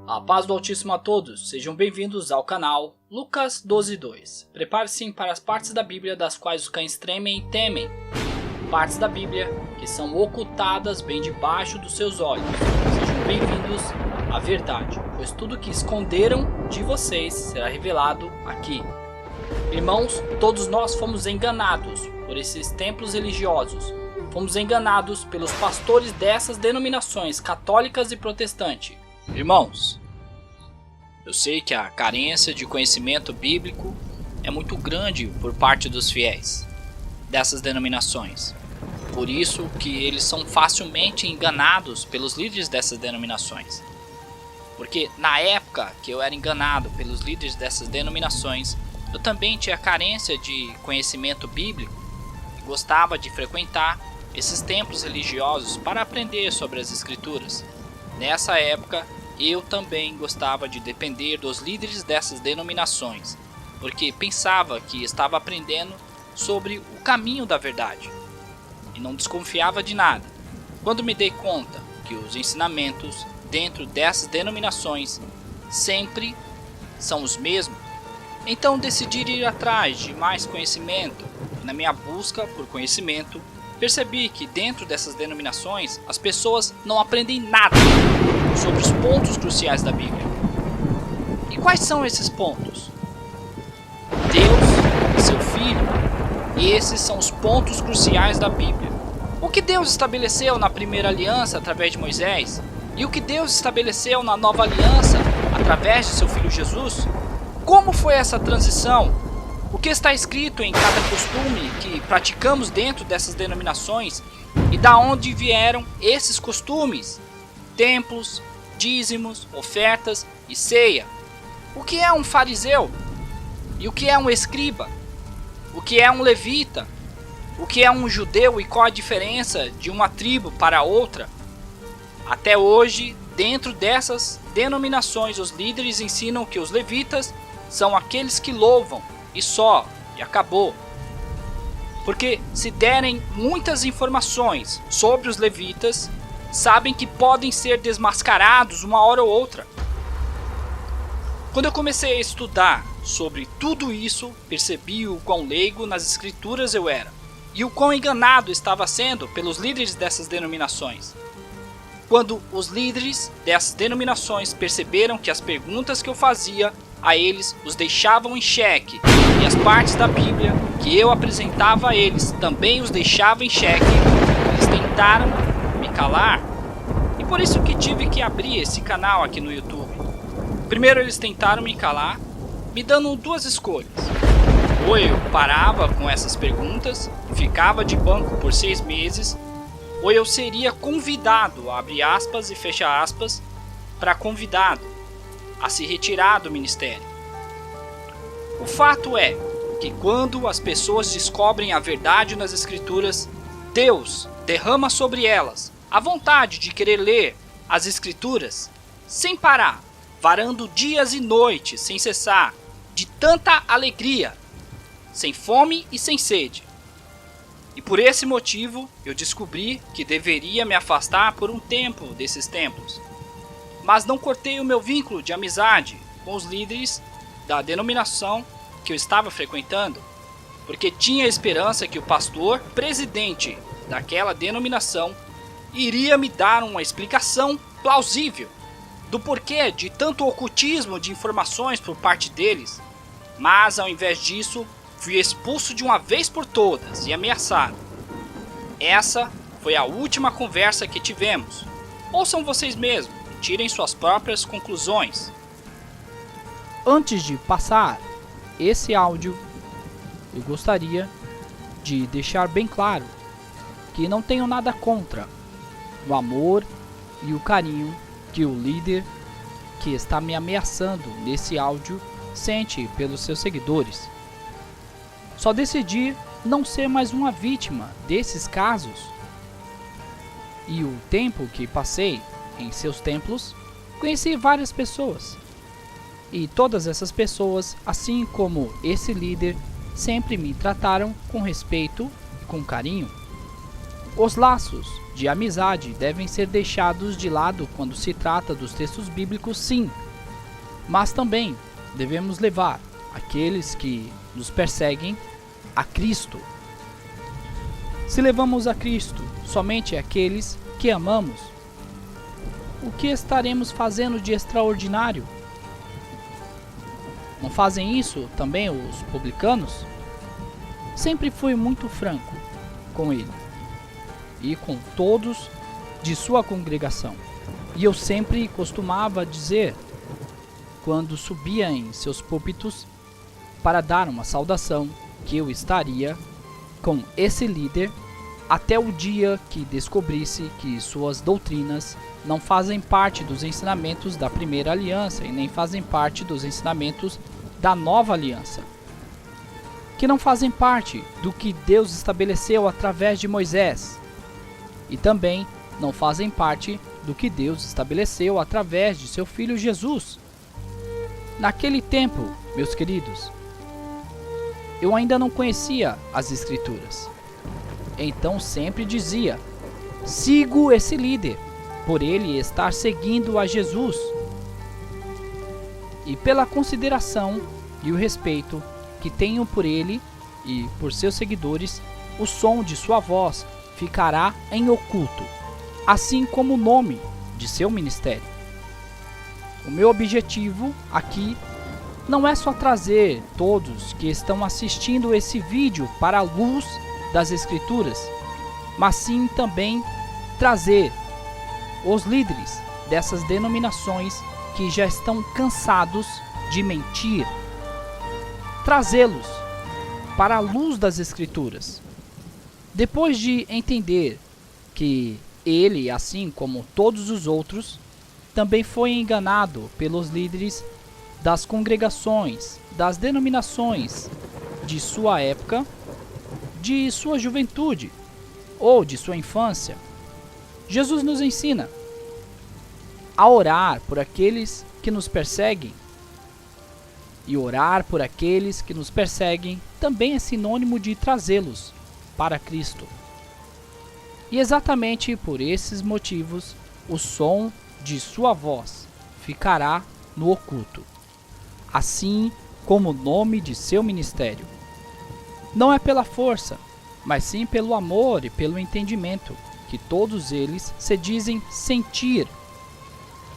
A paz do Altíssimo a todos, sejam bem-vindos ao canal Lucas 12:2. Prepare-se para as partes da Bíblia das quais os cães tremem e temem. Partes da Bíblia que são ocultadas bem debaixo dos seus olhos. Sejam bem-vindos à verdade, pois tudo que esconderam de vocês será revelado aqui. Irmãos, todos nós fomos enganados por esses templos religiosos. Fomos enganados pelos pastores dessas denominações católicas e protestantes. Irmãos, eu sei que a carência de conhecimento bíblico é muito grande por parte dos fiéis dessas denominações. Por isso que eles são facilmente enganados pelos líderes dessas denominações. Porque na época que eu era enganado pelos líderes dessas denominações, eu também tinha carência de conhecimento bíblico e gostava de frequentar esses templos religiosos para aprender sobre as escrituras. Nessa época, eu também gostava de depender dos líderes dessas denominações, porque pensava que estava aprendendo sobre o caminho da verdade e não desconfiava de nada. Quando me dei conta que os ensinamentos dentro dessas denominações sempre são os mesmos, então decidi ir atrás de mais conhecimento. Na minha busca por conhecimento, percebi que dentro dessas denominações as pessoas não aprendem nada sobre os pontos cruciais da Bíblia. E quais são esses pontos? Deus e seu Filho. Esses são os pontos cruciais da Bíblia. O que Deus estabeleceu na primeira aliança através de Moisés e o que Deus estabeleceu na nova aliança através de seu Filho Jesus? Como foi essa transição? O que está escrito em cada costume que praticamos dentro dessas denominações e da onde vieram esses costumes? Templos, dízimos, ofertas e ceia. O que é um fariseu? E o que é um escriba? O que é um levita? O que é um judeu e qual a diferença de uma tribo para outra? Até hoje, dentro dessas denominações, os líderes ensinam que os levitas são aqueles que louvam e só, e acabou. Porque se derem muitas informações sobre os levitas, sabem que podem ser desmascarados uma hora ou outra. Quando eu comecei a estudar sobre tudo isso, percebi o quão leigo nas escrituras eu era e o quão enganado estava sendo pelos líderes dessas denominações. Quando os líderes dessas denominações perceberam que as perguntas que eu fazia a eles os deixavam em xeque e as partes da Bíblia que eu apresentava a eles também os deixavam em xeque, eles tentaram me calar, e por isso que tive que abrir esse canal aqui no YouTube. Primeiro eles tentaram me calar, me dando duas escolhas: ou eu parava com essas perguntas, ficava de banco por 6 meses, ou eu seria convidado, abre aspas e fecha aspas, para convidado a se retirar do ministério. O fato é que quando as pessoas descobrem a verdade nas escrituras, Deus derrama sobre elas a vontade de querer ler as escrituras sem parar, varando dias e noites sem cessar, de tanta alegria, sem fome e sem sede. E por esse motivo eu descobri que deveria me afastar por um tempo desses templos. Mas não cortei o meu vínculo de amizade com os líderes da denominação que eu estava frequentando, porque tinha a esperança que o pastor presidente daquela denominação iria me dar uma explicação plausível do porquê de tanto ocultismo de informações por parte deles. Mas ao invés disso, fui expulso de uma vez por todas e ameaçado. Essa foi a última conversa que tivemos. Ouçam vocês mesmos. Tirem suas próprias conclusões. Antes de passar esse áudio, eu gostaria de deixar bem claro que não tenho nada contra o amor e o carinho que o líder que está me ameaçando nesse áudio sente pelos seus seguidores. Só decidi não ser mais uma vítima desses casos. E o tempo que passei em seus templos, conheci várias pessoas. E todas essas pessoas, assim como esse líder, sempre me trataram com respeito e com carinho. Os laços de amizade devem ser deixados de lado quando se trata dos textos bíblicos, sim. Mas também devemos levar aqueles que nos perseguem a Cristo. Se levamos a Cristo somente aqueles que amamos, o que estaremos fazendo de extraordinário? Não fazem isso também os publicanos? Sempre fui muito franco com ele e com todos de sua congregação. E eu sempre costumava dizer, quando subia em seus púlpitos para dar uma saudação, que eu estaria com esse líder até o dia que descobrisse que suas doutrinas não fazem parte dos ensinamentos da primeira aliança e nem fazem parte dos ensinamentos da nova aliança, que não fazem parte do que Deus estabeleceu através de Moisés e também não fazem parte do que Deus estabeleceu através de seu Filho Jesus. Naquele tempo, meus queridos, eu ainda não conhecia as Escrituras. Então sempre dizia: sigo esse líder, por ele estar seguindo a Jesus. E pela consideração e o respeito que tenho por ele e por seus seguidores, o som de sua voz ficará em oculto, assim como o nome de seu ministério. O meu objetivo aqui não é só trazer todos que estão assistindo esse vídeo para a luz das Escrituras, mas sim também trazer os líderes dessas denominações que já estão cansados de mentir, trazê-los para a luz das Escrituras. Depois de entender que ele, assim como todos os outros, também foi enganado pelos líderes das congregações, das denominações de sua época, de sua juventude ou de sua infância, Jesus nos ensina a orar por aqueles que nos perseguem. E orar por aqueles que nos perseguem também é sinônimo de trazê-los para Cristo. E exatamente por esses motivos, o som de sua voz ficará no oculto, assim como o nome de seu ministério. Não é pela força, mas sim pelo amor e pelo entendimento que todos eles se dizem sentir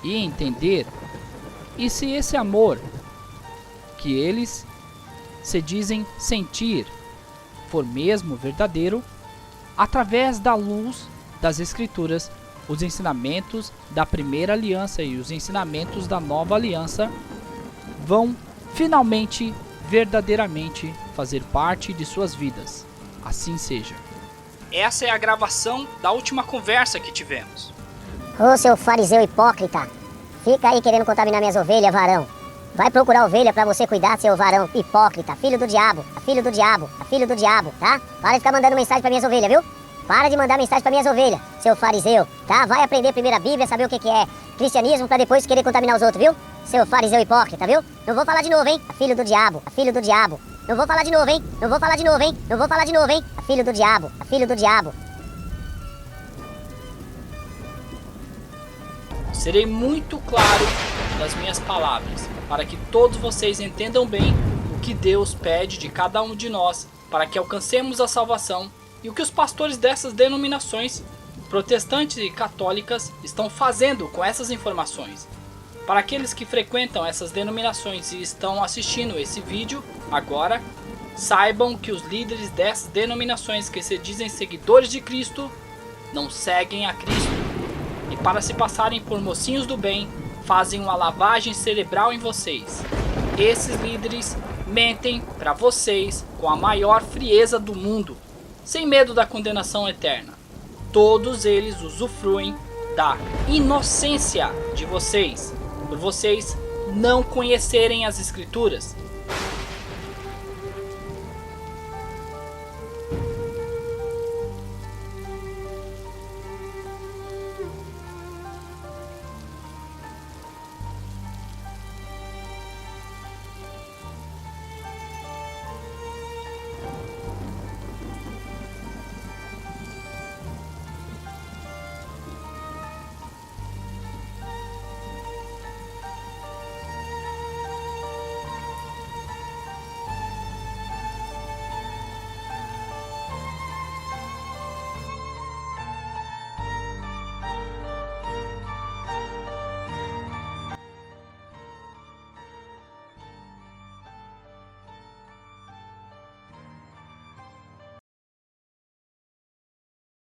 e entender. E se esse amor que eles se dizem sentir for mesmo verdadeiro, através da luz das Escrituras, os ensinamentos da primeira aliança e os ensinamentos da nova aliança vão finalmente, verdadeiramente fazer parte de suas vidas. Assim seja. Essa é a gravação da última conversa que tivemos. Ô seu fariseu hipócrita, fica aí querendo contaminar minhas ovelhas, varão. Vai procurar ovelha pra você cuidar, seu varão hipócrita, filho do diabo, filho do diabo, filho do diabo, tá? Para de ficar mandando mensagem pra minhas ovelhas, viu? Para de mandar mensagem pra minhas ovelhas, seu fariseu, tá? Vai aprender primeiro a Bíblia, saber o que é cristianismo pra depois querer contaminar os outros, viu? Seu fariseu hipócrita, viu? Não vou falar de novo, hein? Filho do diabo, filho do diabo. Não vou falar de novo, hein? Não vou falar de novo, hein? Não vou falar de novo, hein? Filho do diabo, filho do diabo. Serei muito claro nas minhas palavras, para que todos vocês entendam bem o que Deus pede de cada um de nós, para que alcancemos a salvação, e o que os pastores dessas denominações, protestantes e católicas, estão fazendo com essas informações. Para aqueles que frequentam essas denominações e estão assistindo esse vídeo agora, saibam que os líderes dessas denominações que se dizem seguidores de Cristo não seguem a Cristo. E para se passarem por mocinhos do bem, fazem uma lavagem cerebral em vocês. Esses líderes mentem para vocês com a maior frieza do mundo, sem medo da condenação eterna. Todos eles usufruem da inocência de vocês, por vocês não conhecerem as Escrituras